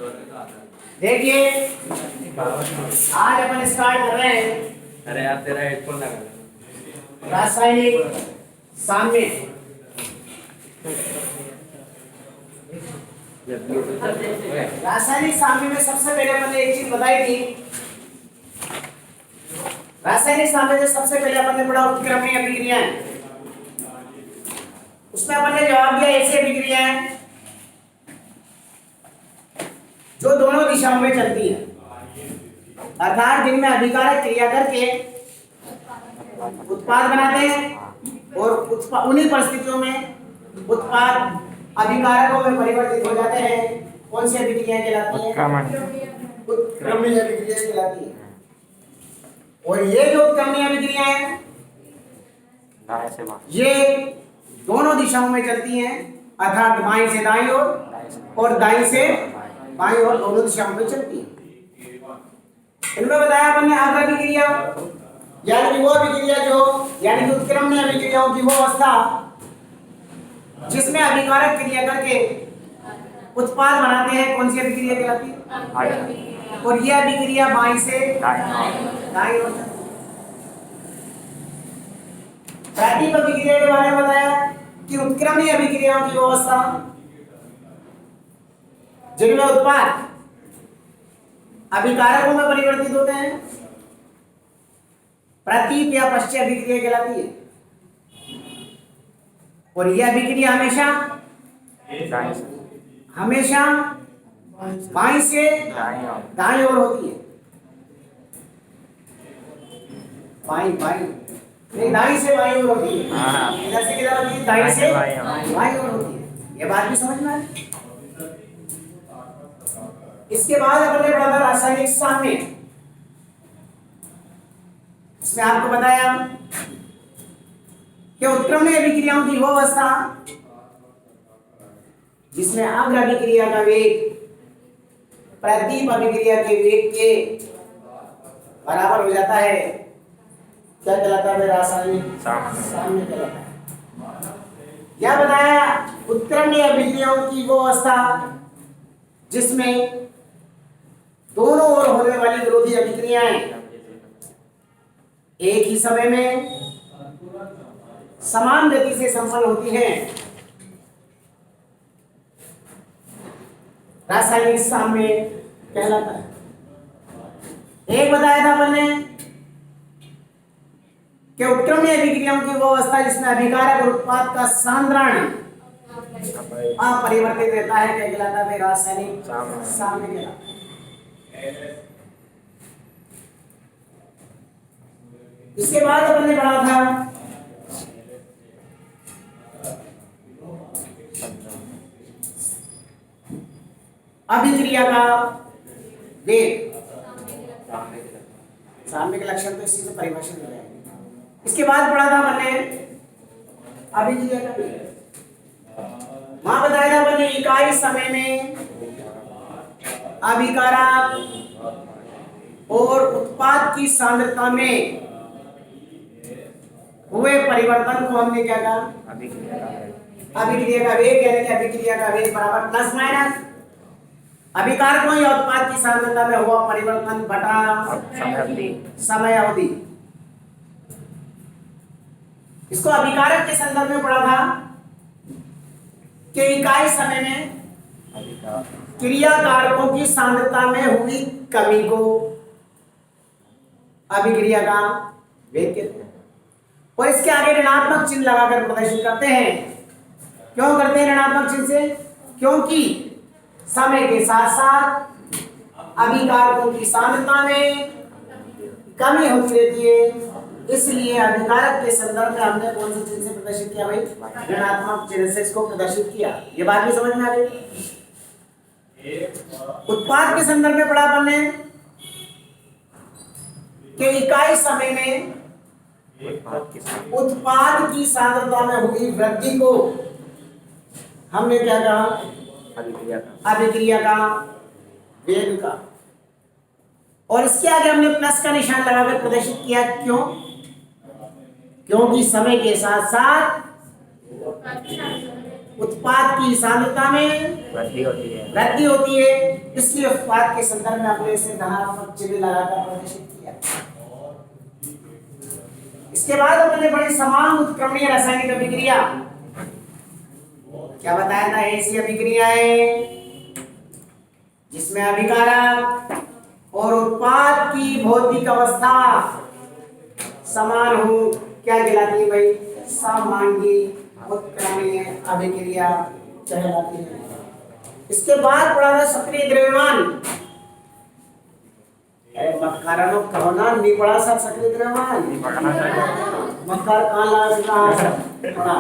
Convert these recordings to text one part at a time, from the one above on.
देखिए आज अपन स्टार्ट कर रहे हैं। अरे यार तेरा हेडफोन लगा। रासायनिक साम्य। रासायनिक साम्य में सबसे पहले अपन ने एक चीज बताई थी। रासायनिक साम्य में सबसे पहले अपन ने पढ़ा उत्क्रमणीय अभिक्रियाएं। उसमें अपन ने जवाब दिया ऐसी अभिक्रियाएं जो दोनों दिशाओं में चलती है, अर्थात जिनमें अभिकारक क्रिया करके उत्पाद बनाते हैं और उन्हीं परिस्थितियों में उत्पाद अभिकारकों में परिवर्तित हो जाते हैं। कौन सी अभिक्रियाएं कहलाती हैं? उत्क्रमणीय अभिक्रियाएं कहलाती हैं। और ये जो उत्क्रमणीय अभिक्रियाएं हैं ये दोनों दिशाओं में चलती हैं, अर्थात बाईं से दाईं और दाईं से बाईं ओर दोनों दिशाओं में चलती है। इनमें बताया अपन ने अभिक्रिया यानी कि वो अभिक्रिया जो यानी कि उत्क्रमणीय अभिक्रियाओं की वो अवस्था जिसमें अभिकारक क्रिया करके उत्पाद बनाते हैं। कौन सी अभिक्रिया कहलाती है? और यह अभिक्रिया बाईं से दाईं ओर चलती है। प्राथमिक अभिक्रिया के बारे में बताया कि उत्क्रमणीय अभिक्रियाओं की अवस्था जिनमें उत्पाद अभिकारकों में परिवर्तित होते हैं प्रतीप या पश्चात अभिक्रिया कहलाती है। और यह अभिक्रिया हमेशा बाईं से दाईं ओर होती है। दाईं से बाईं ओर होती है। इधर से किधर होती है? दाईं से बाईं ओर होती है। ये बात भी समझ में आई। इसके बाद अपन ने पढ़ा था रासायनिक साम्य। इसमें आपको बताया कि उत्क्रमणीय अभिक्रियाओं की वो अवस्था जिसमें अग्र अभिक्रिया का वेग प्रतीप अभिक्रिया के वेग के बराबर हो जाता है, क्या कहलाता है? रासायनिक साम्य कहलाता है। यह बताया उत्क्रमणीय अभिक्रियाओं की वो अवस्था जिसमें दोनों ओर होने वाली विरोधी अभिक्रियाएं एक ही समय में समान गति से संपन्न होती हैं। रासायनिक साम्य कहलाता है। एक बताया था अपन ने कि उत्क्रमणीय अभिक्रियाओं की वो अवस्था जिसमें अभिकारक और उत्पाद का सांद्रण अपरिवर्तित रहता है, क्या कहलाता है? रासायनिक साम्य कहलाता है। इसके बाद अपन ने पढ़ा था अभिक्रिया का वेग। साम्य के लक्षण तो इसी से परिभाषित हो जाएंगे। इसके बाद पढ़ा था अपन ने अभिक्रिया का वेग। वहां बताया था अपन ने इकाई समय में अभिकारक और उत्पाद की सांद्रता में हुए परिवर्तन को हमने क्या कहा? अभिक्रिया का वेग। यानी कि अभिक्रिया का वेग बराबर प्लस माइनस अभिकारकों या उत्पाद की सांद्रता में हुआ परिवर्तन बटा समय अवधि। इसको अभिकारक के संदर्भ में पढ़ा था कि इकाई समय में क्रिया कारकों की सांद्रता में हुई कमी को अभिक्रिया का वेग कहते हैं। और इसके आगे ऋणात्मक चिन्ह लगाकर प्रदर्शित करते हैं। क्यों करते हैं ऋणात्मक चिन्ह से? क्योंकि समय के साथ साथ अभिकारकों की सांद्रता में कमी होती रहती है, इसलिए अभिकारक के संदर्भ में हमने कौन से चिन्ह से प्रदर्शित किया भाई? ऋणात्मक चिन्ह से इसको प्रदर्शित किया। ये बात भी समझ में आ गई। उत्पाद के संदर्भ में पढ़ा अपन ने कि इकाई समय में उत्पाद की सांद्रता में हुई वृद्धि को हमने क्या कहा? अभिक्रिया का वेग का। और इसके आगे हमने प्लस का निशान लगाकर प्रदर्शित किया। क्यों? क्योंकि समय के साथ साथ उत्पाद की सांद्रता में वृद्धि होती है। वृद्धि होती है। इसलिए उत्पाद के संदर्भ में हमने इसे धनात्मक चिन्ह लगाकर प्रदर्शित किया। इसके बाद अपने बड़ी समान उत्क्रमणीय रासायनिक अभिक्रिया क्या बताया था? ऐसी अभिक्रियाएं जिसमें अभिकारक और उत्पाद की भौतिक अवस्था समान हो क्या कहलाती है भाई? समांगी उत्क्रमणीय अभिक्रिया कहलाती है। इसके बाद पढ़ा था सक्रिय द्रव्यमान। मक्कारों कहो ना, नहीं पढ़ा सर सक्रिय द्रव्यमान? मक्कार कहाँ लगा पढ़ा?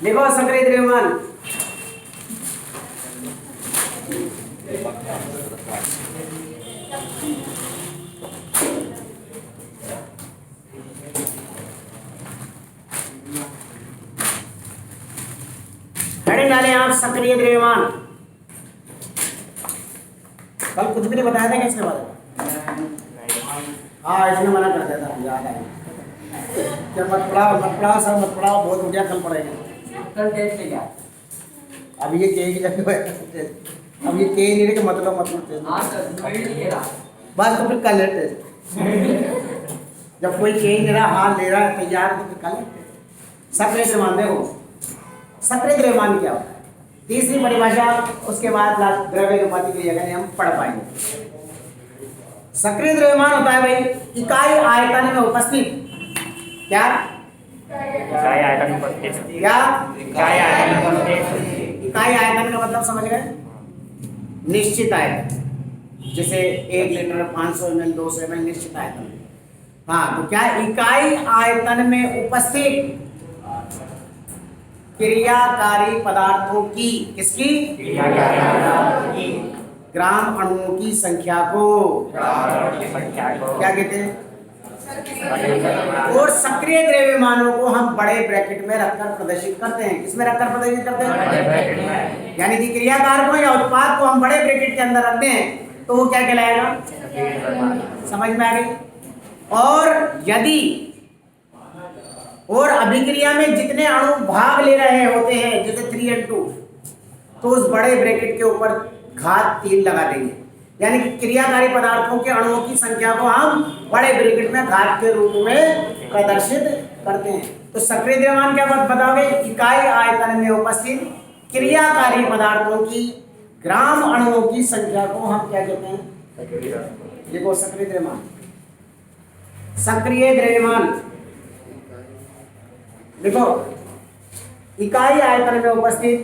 देखो सक्रिय द्रव्यमान हेडिंग डाले आप सक्रिय द्रव्यमान। कल कुछ भी नहीं बताया था क्या इसके बारे में? हाँ, इसने मना कर दिया था, याद आया। क्या मत पढ़ाओ सर, मत पढ़ाओ, बहुत बढ़िया कल पढ़ेंगे। कल टेस्ट ले गया। अब ये के की जगह अब ये के नहीं रहे कि मतलब हाँ सर, मैं भी नहीं रहा। बस तो फिर कल टेस्ट। जब कोई के नहीं रहा, हाथ ले रहा है तैयार, तो फिर कल सक्रिय द्रव्यमान। देखो सक्रिय द्रव्यमान क्या होता है? तीसरी परिभाषा, उसके बाद द्रव्य अनुपाती क्रिया का हम पढ़ पाएंगे। सक्रिय द्रव्यमान होता है भाई इकाई आयतन में उपस्थित क्या? इकाई आयतन में उपस्थित। क्या? इकाई आयतन में उपस्थित। इकाई आयतन का मतलब समझ गए? निश्चित आयतन, जैसे 1 लीटर 500 ml 200 ml निश्चित आयतन। हाँ, तो क्या इकाई आयतन में उपस्थित क्रियाकारी पदार्थों की, किसकी? ग्राम अणुओं की संख्या को क्या कहते हैं? और सक्रिय द्रव्यमानों को हम बड़े ब्रैकेट में रखकर प्रदर्शित करते हैं। किसमें रखकर प्रदर्शित करते हैं? यानी कि क्रियाकार को या उत्पाद को हम बड़े ब्रैकेट के अंदर रखते हैं तो वो क्या कहलाएगा? समझ में आ गई? और यदि और अभिक्रिया में जितने अणु भाग ले रहे होते हैं, जैसे 3n2, तो उस बड़े ब्रैकेट के ऊपर घात 3 लगा देंगे। यानी कि क्रियाकारी पदार्थों के अणुओं की संख्या को हम बड़े ब्रैकेट में घात के रूप में प्रदर्शित करते हैं। तो सक्रिय द्रव्यमान क्या बताओगे? इकाई आयतन में उपस्थित क्रियाकारी पदार्थों की ग्राम अणुओं की संख्या को हम क्या कहते हैं? देखो सक्रिय द्रव्यमान। सक्रिय द्रव्यमान देखो इकाई आयतन में उपस्थित,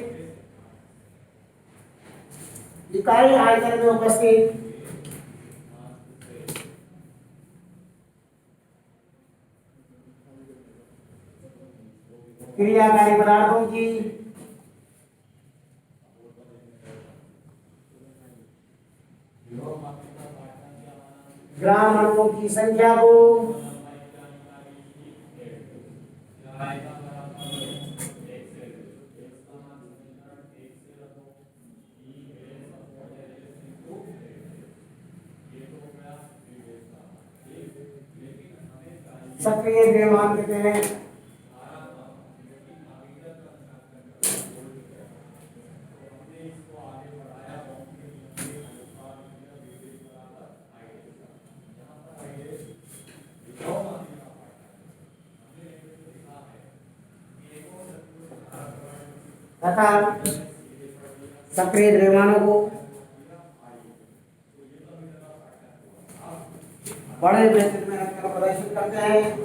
इकाई आयतन में उपस्थित क्रियाकारी पदार्थों की ग्राम अणुओं की संख्या को सक्रिय द्रव्यमान कहते हैं। तथा सक्रिय द्रव्यमानों को बड़े ब्रैकेट में रखकर प्रदर्शित करते हैं।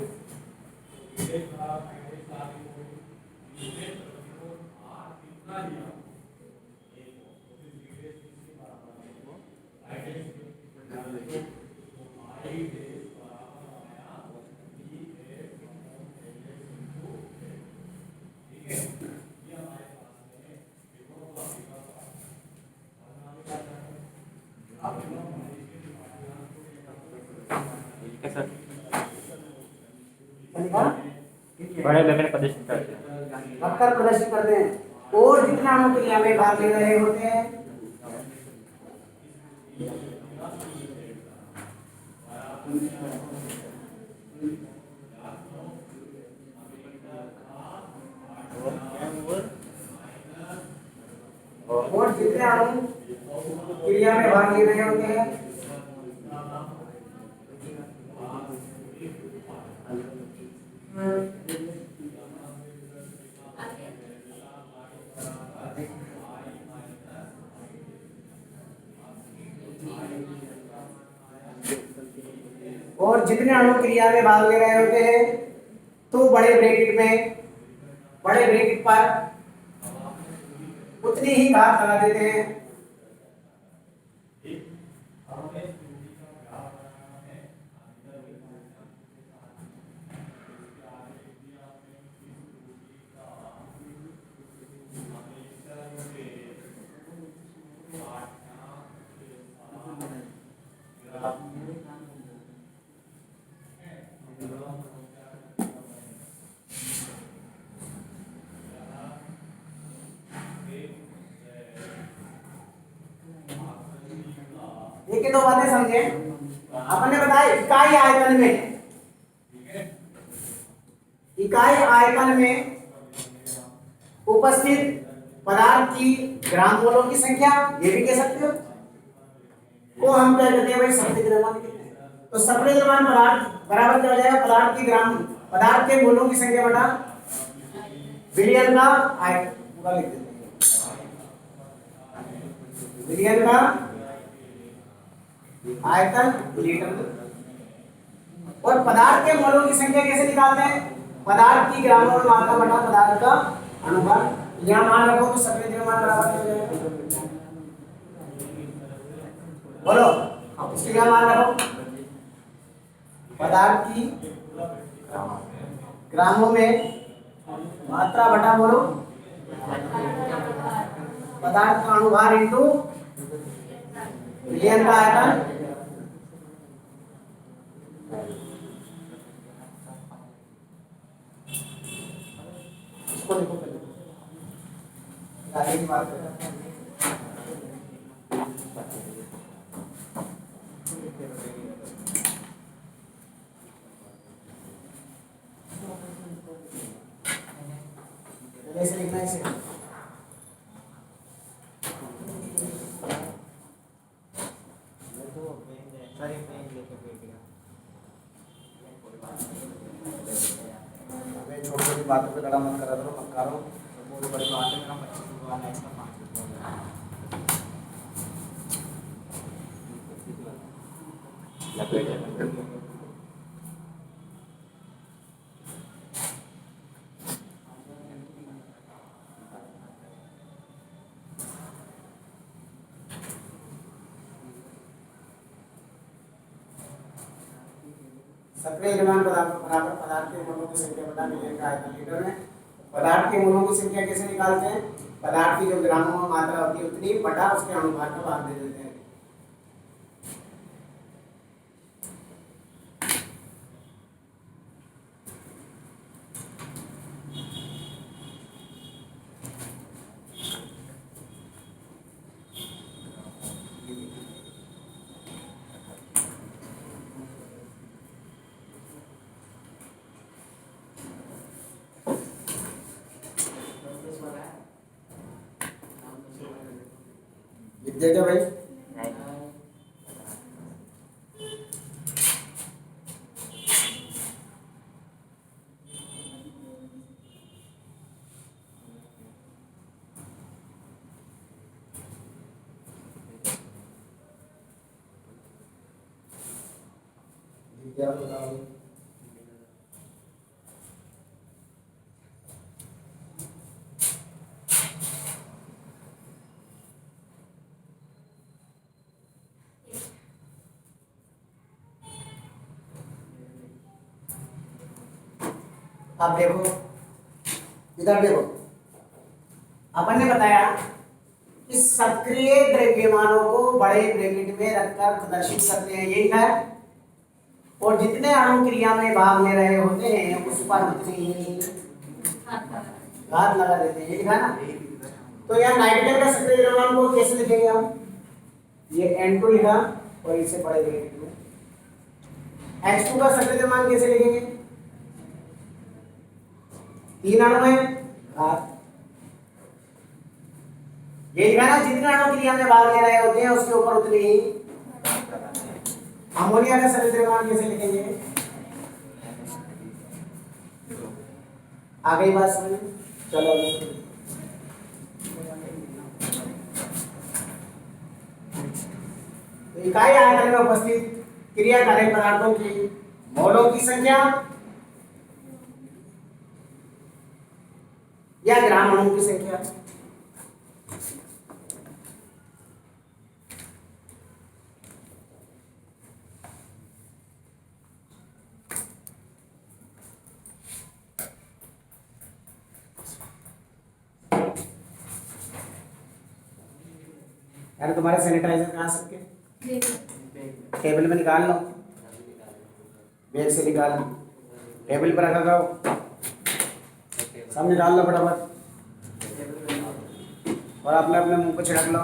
बड़े ब्रैकेट प्रदर्शित करते हैं। रखकर प्रदर्शित करते हैं। और जितने अणु क्रिया में भाग ले रहे होते हैं और जितने अणु क्रिया में भाग ले रहे होते हैं और जितने अणु क्रिया में भाग ले रहे होते हैं तो बड़े ब्रैकेट पर उतनी ही घात लगा देते हैं। एक ही दो बातें समझे। अपन ने बताया इकाई आयतन में उपस्थित पदार्थ की ग्राम मोलों की संख्या, ये भी कह सकते हो, को हम क्या कहते हैं भाई, सफेद द्रव्यमान कहते हैं। तो सफेद द्रव्यमान पदार्थ बराबर क्या हो जाएगा, पदार्थ के मोलों की संख्या बटा विलयन का आयतन, पूरा लिख देते हैं, विलयन का आयतन लीटर। और पदार्थ के मोलों की संख्या कैसे निकालते हैं, पदार्थ की ग्रामों में मात्रा बटा पदार्थ का अनुपात। यहाँ मान रखो तो सफेद द्रव्यमान बराबर हो जाएगा, बोलो इसके क्या मान रखो, पदार्थ की ग्रामों में मात्रा बटा बोलो पदार्थ का अनुभार इंटू विलयन का आयतन। इसको लिखो पहले, आगे की बात करें। ऐसे लिखना है इसे, छोटी छोटी बातों पे लड़ा मत करा करो, मत करो, बहुत बड़ी बात है। मेरा 25 वाला है, इसका 5 सक्रिय द्रव्यमान बराबर पदार्थ के मोलों की संख्या बटा विलयन का आयतन लीटर में। पदार्थ के मोलों की संख्या कैसे निकालते हैं, पदार्थ की जो ग्रामों में मात्रा होती है उतनी बटा उसके अनुपात का भाग दे देते हैं। लिख देते भाई, क्या बताओ। आप देखो, इधर देखो, अपन ने बताया कि सक्रिय द्रव्यमानों को बड़े ब्रैकेट में रखकर प्रदर्शित करते हैं, यही है। और जितने अणु क्रिया में भाग ले रहे होते हैं उस पर उतनी ही घात लगा देते हैं, ये लिखा ना। तो यहाँ नाइट्रोजन का सक्रिय द्रव्यमान को कैसे लिखेंगे हम, ये N2 लिखा और इसे बड़े ब्रैकेट में। H2 का सक्रिय द्रव्यमान कैसे लिखेंगे, 3 अणु है, घात ये लिखा ना, जितने अणु क्रिया में भाग ले रहे होते हैं उसके ऊपर उतनी ही। अमोनिया का सभी द्रव्यमान कैसे लिखेंगे? आ गई बात समझ? चलो तो इकाई आयतन में उपस्थित क्रियाकारक पदार्थों की मोलों की संख्या या ग्राम अणुओं की संख्या। यार तुम्हारे सैनिटाइजर कहाँ सबके? टेबल में निकाल लो, बैग से निकाल लो, टेबल पर रखा करो, सब निकाल लो फटाफट और अपने अपने मुंह को छिड़क लो।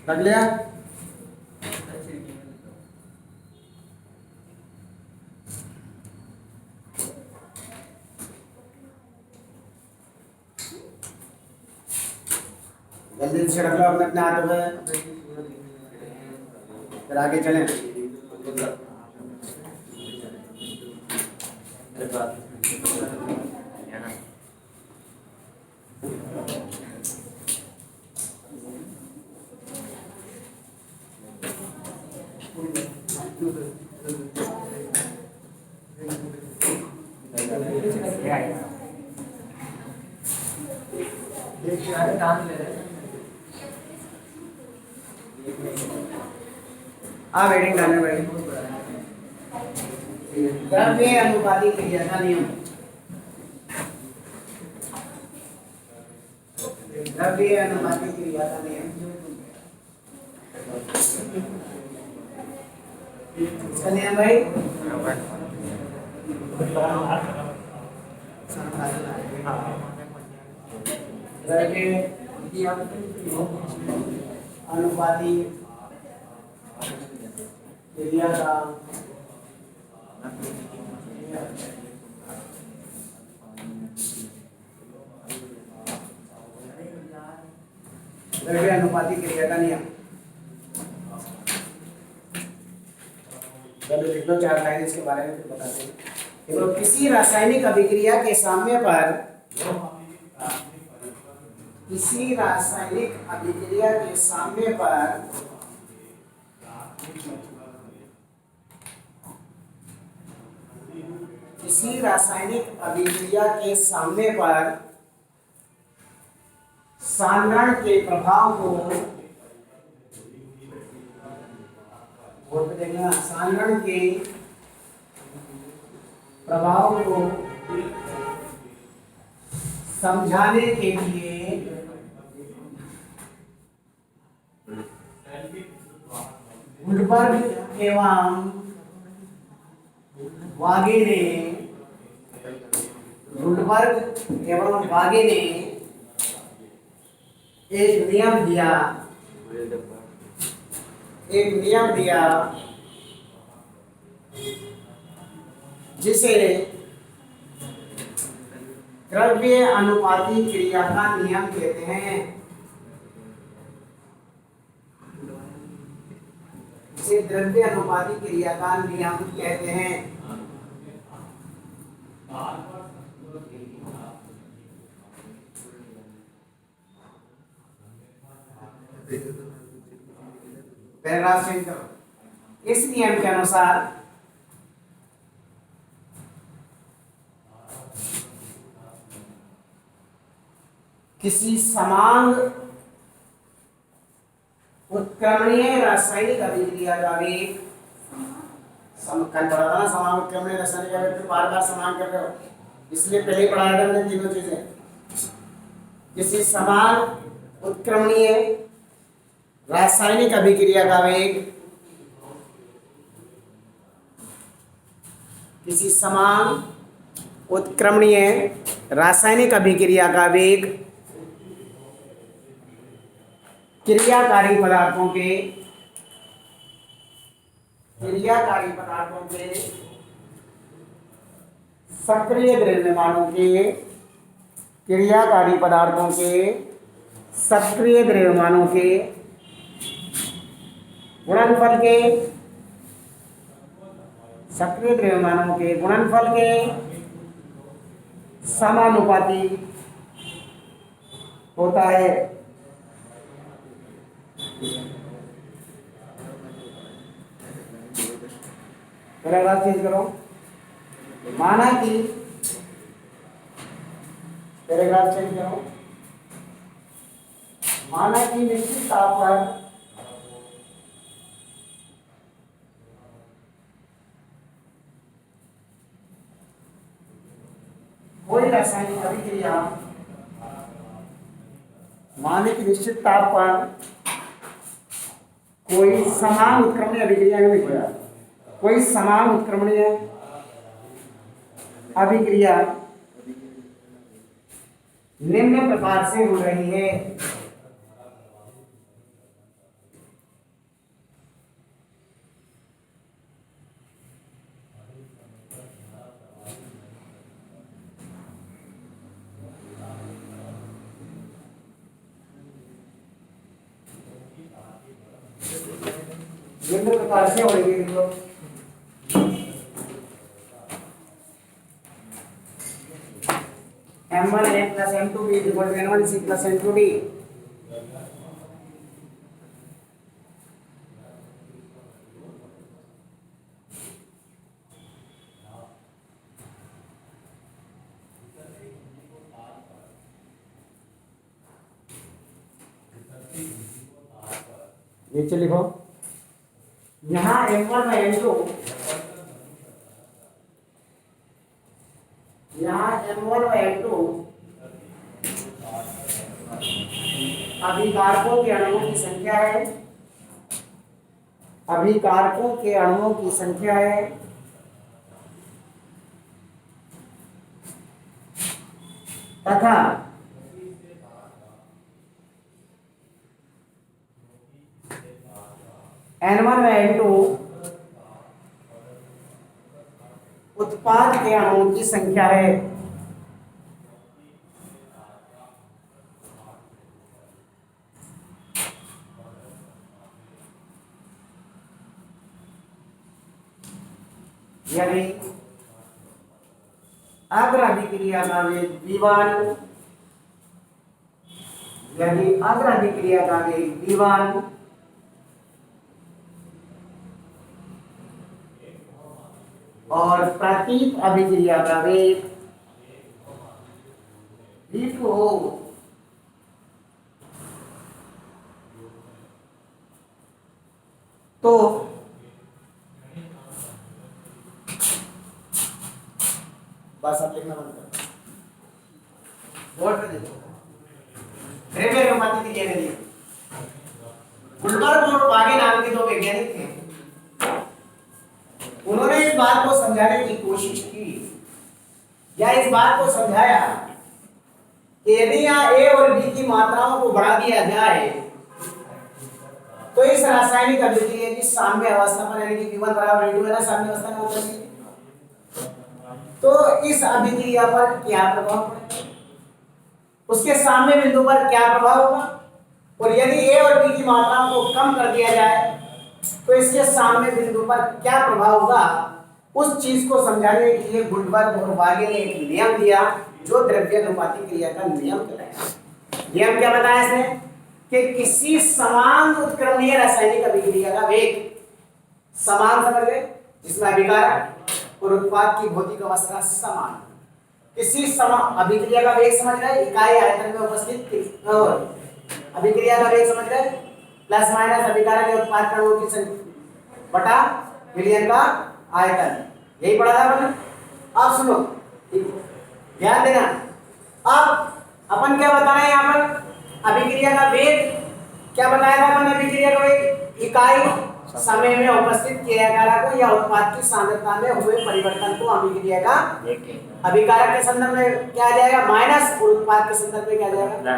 रख लिया? जल्दी से रख लो अपने अपने हाथों में, फिर आगे चलें। वेटिंग करने भाई। द्रव्य अनुपाती क्रिया का नियम। द्रव्य अनुपाती क्रिया का नियम। इसका नियम भाई द्रव्य अनुपाती क्रिया का द्रव्य अनुपाती क्रिया का नियम। चलो लिख लो 4 लाइन इसके बारे में, फिर बताते हैं। देखो, किसी रासायनिक अभिक्रिया के साम्य पर, किसी रासायनिक अभिक्रिया के साम्य पर किसी रासायनिक अभिक्रिया के साम्य पर सांद्रण के प्रभाव को, बोर्ड पे देखना, सांद्रण के प्रभाव को समझाने के लिए वुडबर्ग एवं वागे ने एक नियम दिया जिसे द्रव्य अनुपाती क्रिया का नियम कहते हैं। इसे द्रव्य अनुपाती क्रिया का नियम कहते हैं। पैराग्राफ चेंज करो। इस नियम के अनुसार किसी समान उत्क्रमणीय रासायनिक अभिक्रिया का वेग, कल पढ़ा था ना समान उत्क्रमणीय रासायनिक अभिक्रिया, फिर बार बार समान कर रहे हो, इसलिए पहले ही पढ़ाया था मैंने तीनों चीजें। किसी समान उत्क्रमणीय रासायनिक अभिक्रिया का वेग, किसी समान उत्क्रमणीय रासायनिक अभिक्रिया का वेग क्रियाकारी पदार्थों के सक्रिय द्रव्यमानों के, क्रियाकारी पदार्थों के सक्रिय द्रव्यमानों के गुणनफल के, सक्रिय द्रव्यमानों के गुणनफल के समानुपाती होता है। पैराग्राफ चेंज करो। माना कि पैराग्राफ चेंज करो। माना कि निश्चित तापमान कोई रासायनिक अभिक्रिया, माने कि निश्चित तापमान कोई समान उत्क्रमणीय अभिक्रिया में लिखा, कोई समान उत्क्रमणीय अभिक्रिया निम्न प्रकार से हो रही है। निम्न प्रकार से हो रही है। देखो M1 plus M2B is equal to N1C plus N2D। नीचे लिखो, यहाँ M1 में M2, यहाँ M1 में M2 अभिकारकों के अणुओं की संख्या है, अभिकारकों के अणुओं की संख्या है तथा N1 में N2 उत्पाद के अणुओं की संख्या है। यानी अग्र अभिक्रिया का वेग V1, यदि अग्र अभिक्रिया का वेग V1 और प्रतीक अभिक्रिया का वेग V2 हो, तो बस अब लिखना बंद करो। बोर्ड पे देखो, द्रव्य अनुपाती क्रिया के लिए गुल्बर्ग और बागे नाम के दो वैज्ञानिक थे। उन्होंने इस बात को समझाने की कोशिश की या इस बात को समझाया कि यदि यहाँ A और B की मात्राओं को बढ़ा दिया जाए तो इस रासायनिक अभिक्रिया की साम्य अवस्था पर, यानी कि V1 बराबर V2 है ना, साम्य अवस्था में होता है, तो इस अभिक्रिया पर क्या प्रभाव पड़ेगा, उसके साम्य बिंदु पर क्या प्रभाव होगा, और यदि A और B की मात्राओं को कम कर दिया जाए तो इसके सामने बिंदु पर क्या प्रभाव होगा, उस चीज को समझाने के लिए गुल्बर्ग और बागे ने एक नियम दिया जो द्रव्यानुपाती क्रिया का नियम कहलाता है। नियम क्या बताया इसने कि किसी समान उत्क्रमणीय रासायनिक अभिक्रिया का वेग, समान समझ गए, जिसमें अभिकारक और उत्पाद की भौतिक अवस्था समान, किसी समान अभिक्रिया का वेग समझ रहे, इकाई आयतन में उपस्थित और अभिक्रिया का वेग समझ रहे, प्लस माइनस अभिकारक या उत्पाद कणों की संख्या बटा विलयन का आयतन, यही पढ़ा था अपन। अब सुनो, ध्यान देना, अब अपन क्या बता रहे हैं यहाँ पर, अभिक्रिया का वेग क्या बताया था अपन, अभिक्रिया का वेग इकाई समय में उपस्थित क्रियाकारक या उत्पाद की सांद्रता में हुए परिवर्तन को अभिक्रिया का, अभिकारक के संदर्भ में क्या आ जाएगा माइनस, और उत्पाद के संदर्भ में क्या आ जाएगा।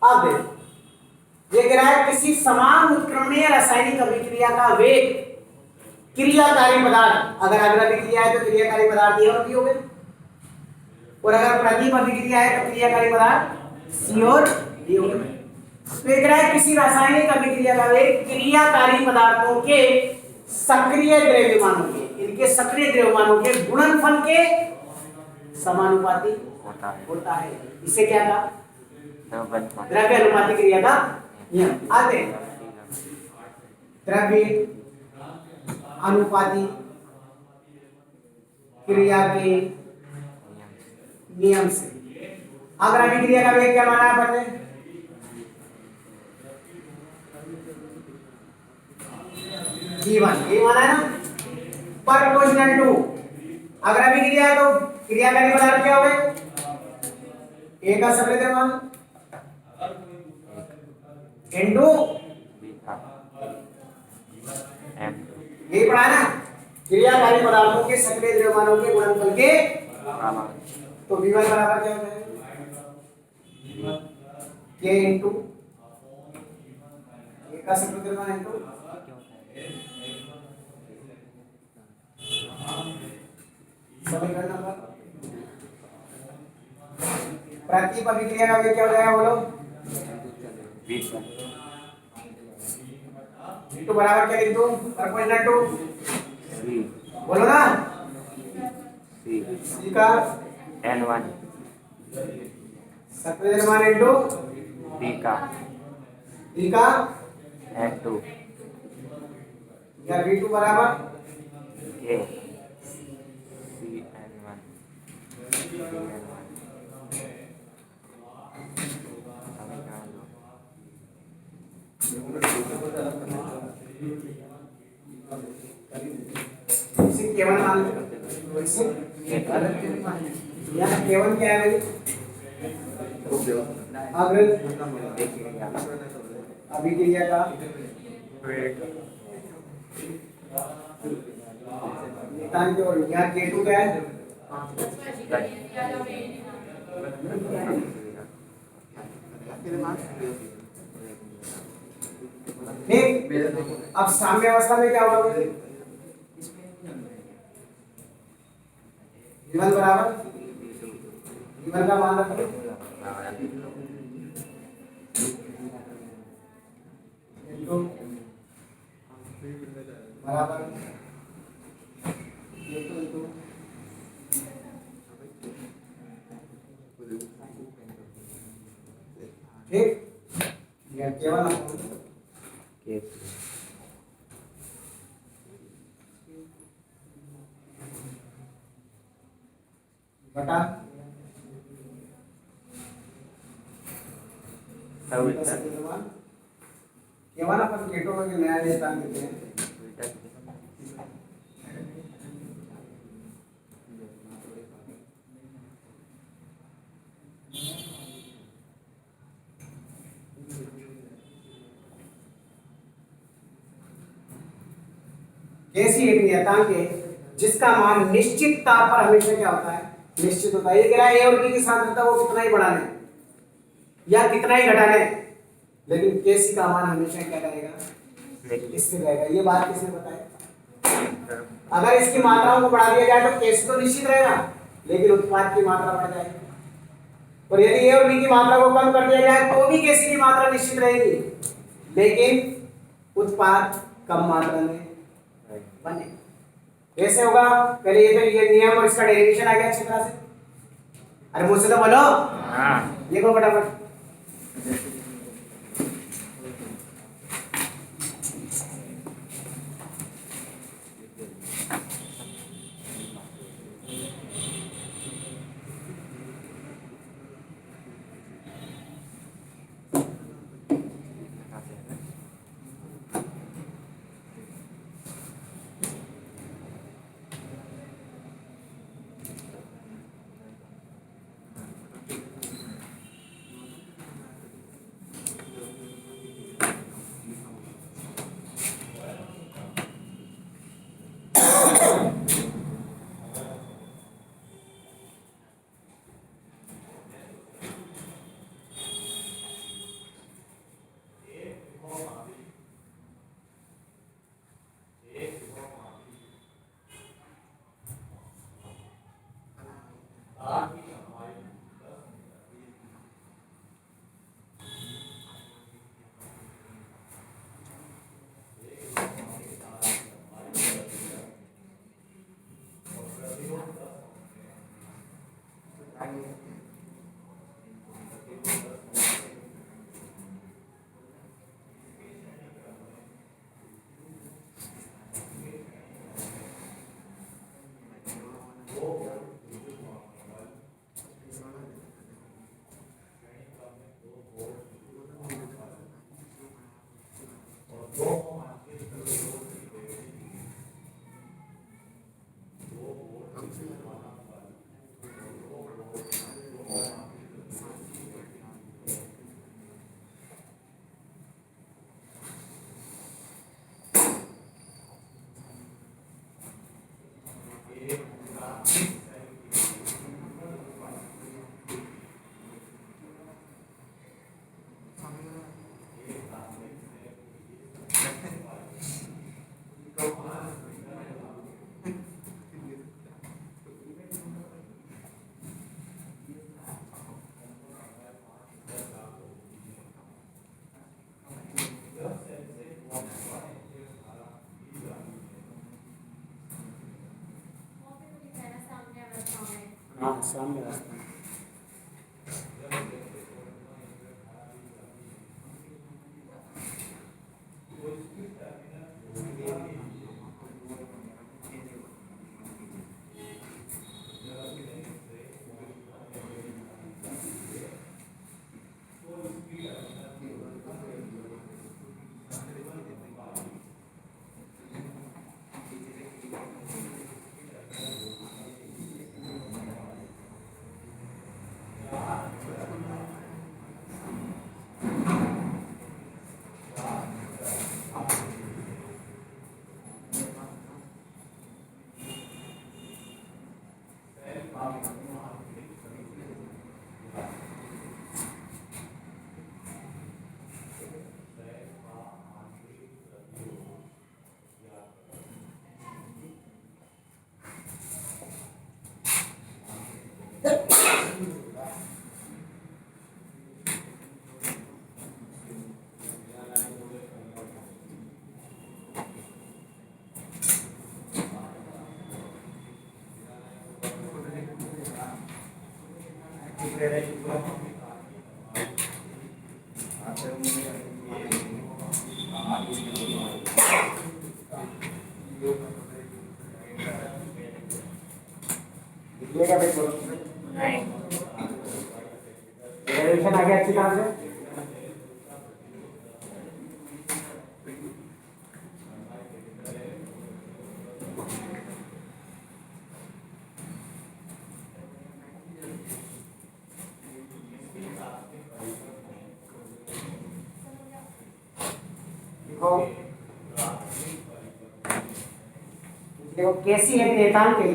अब देखो, ये कह रहा है किसी समान उत्क्रमणीय रासायनिक अभिक्रिया का वेग क्रियाकारी पदार्थ, अगर अग्र अभिक्रिया है तो क्रियाकारी पदार्थ ये और भी हो गए, और अगर प्रदीप अभिक्रिया है तो क्रियाकारी पदार्थ सी और डी होगा। तो एक रहा है किसी रासायनिक अभिक्रिया का वेग क्रियाकारी पदार्थों के सक्रिय द्रव्यमानों के, इनके सक्रिय द्रव्यमानों के गुणनफल के समानुपाती होता है। इसे क्या कहा? द्रव्य अनुपाती क्रिया का नियम। आते हैं द्रव्य अनुपाती क्रिया के नियम से। अगर अभिक्रिया का वेग क्या माना है अपन ने? V1 ये माना है ना, प्रोपोर्शनल टू। अगर अभिक्रिया है तो क्रियाकारी पदार्थ क्या होगा? A का सक्रिय द्रव्यमान इनटू ये पढ़ा ना, क्रियाकारी पदार्थों के सक्रिय द्रव्यमानों के गुणनफल के। तो V1 बराबर क्या होता है? K इनटू A का सक्रिय द्रव्यमान इनटू समीकरण नंबर। प्रतीप अभिक्रिया का वेग क्या हो जाएगा बोलो? V2 बराबर क्या लिख दूं? प्रोपोर्शनल टू बोलो ना, C का N1 सक्रिय द्रव्यमान इनटू D का N2 या V2 बराबर K C N1 इसे केवल मान लो। इसे यहाँ केवल क्या है भाई? अग्र अभिक्रिया का नितांत और यहाँ K2 क्या है? ठीक। अब साम्य अवस्था में क्या होगा? V1 बराबर V1 का मान रखो इनटू बराबर इनटू ठीक। यह केवल बटा केवल अपन केटो में नया नियतांक देते हैं। कैसी एक नियतांक है जिसका मान निश्चित ताप पर हमेशा क्या होता है? निश्चित होता है। ये कह रहा है A और B की सांद्रता वो कितना ही बढ़ा लें या कितना ही घटा लें, लेकिन Kc का मान हमेशा क्या रहेगा? स्थिर रहेगा। ये बात किसने बताई? अगर इसकी मात्राओं को बढ़ा दिया जाए तो Kc तो निश्चित रहेगा, लेकिन उत्पाद की मात्रा बढ़ जाएगी। और यदि A और B की मात्रा को कम कर दिया जाए तो भी Kc की मात्रा निश्चित रहेगी, लेकिन उत्पाद कम मात्रा में बने। कैसे होगा? पहले ये नियम और इसका डेरिवेशन आ गया अच्छी तरह से। अरे मुझसे तो बोलो। हाँ लिखो फटाफट। हाँ सामने रास्ता है। लिखिएगा देखो रिजल्यूशन आ गया अच्छी तरह से। देखो कैसी एक नियतांक है,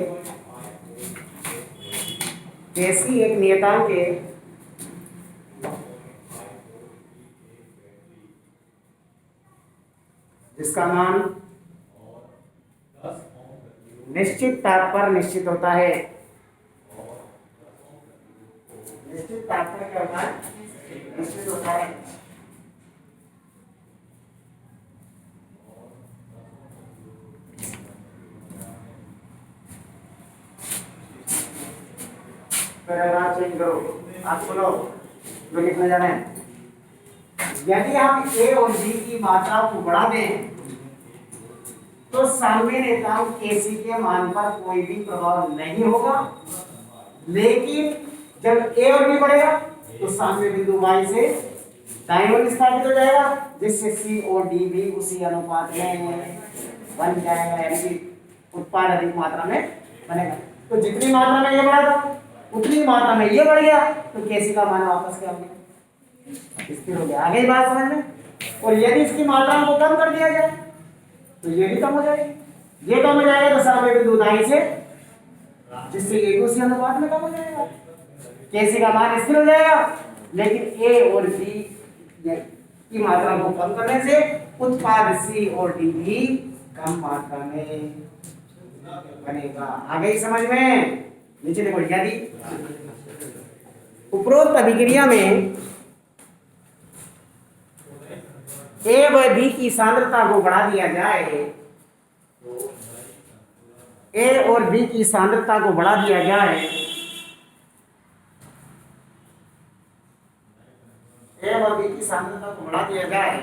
कैसी एक नियतांक है जिसका मान निश्चित ताप पर निश्चित होता है। निश्चित ताप पर क्या होता है? निश्चित होता है। पैराग्राफ चेंज करो, आप सुनो जो लिखने जा रहे हैं। यदि हम ए और बी की मात्रा को बढ़ा दें तो साम्य नियतांक केसी के मान पर कोई भी प्रभाव नहीं होगा, लेकिन जब ए और बी बढ़ेगा तो साम्य बिंदु वाई से दाईं ओर स्थापित हो जाएगा, जिससे सी और डी भी उसी अनुपात में बन जाएगा, यानी कि उत्पाद अधिक मात्रा में बनेगा। तो जितनी मात्रा में ये बढ़ा था उतनी मात्रा में ये बढ़ गया, तो केसी का मान वापस क्या हो गया? स्थिर हो गया। आगे बात समझ में। और यदि इसकी मात्रा को कम कर दिया जाए तो ये भी कम हो जाएगी, ये कम हो जाएगा तो साम्य बिंदु दाईं से, जिससे एक उसी अनुपात में कम हो जाएगा, केसी का मान स्थिर हो जाएगा। लेकिन ए और बी की मात्रा को कम करने से उत्पाद सी और डी भी कम मात्रा में बनेगा। आगे समझ में। नीचे देखो, यदि उपरोक्त अभिक्रिया में ए व बी की सांद्रता को बढ़ा दिया जाए, ए और बी की सांद्रता को बढ़ा दिया जाए ए और बी की सांद्रता को बढ़ा दिया जाए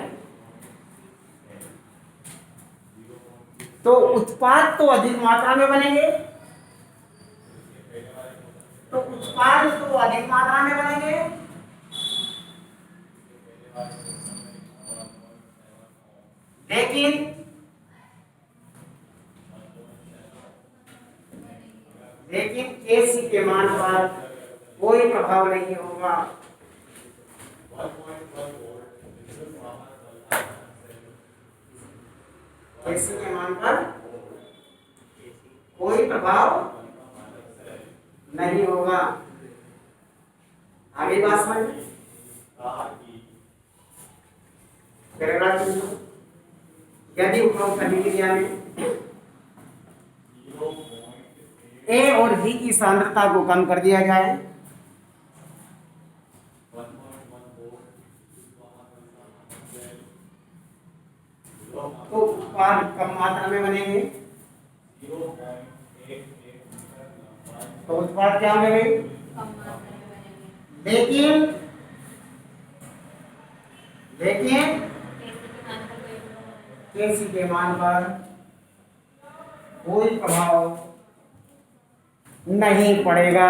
तो उत्पाद तो अधिक मात्रा में बनेंगे, तो उत्पाद तो अधिक मात्रा में बनेंगे, लेकिन केसी के मान पर कोई प्रभाव नहीं होगा। केसी के मान पर कोई प्रभाव नहीं होगा। आगे बात समझ में? पैराग्राफ सुनो। यदि उपरोक्त अभिक्रिया में ए और बी की सांद्रता को कम कर दिया जाए तो उत्पाद कम मात्रा में बनेंगे, तो उत्पाद क्या होंगे भाई? लेकिन केसी के मान पर कोई प्रभाव नहीं पड़ेगा।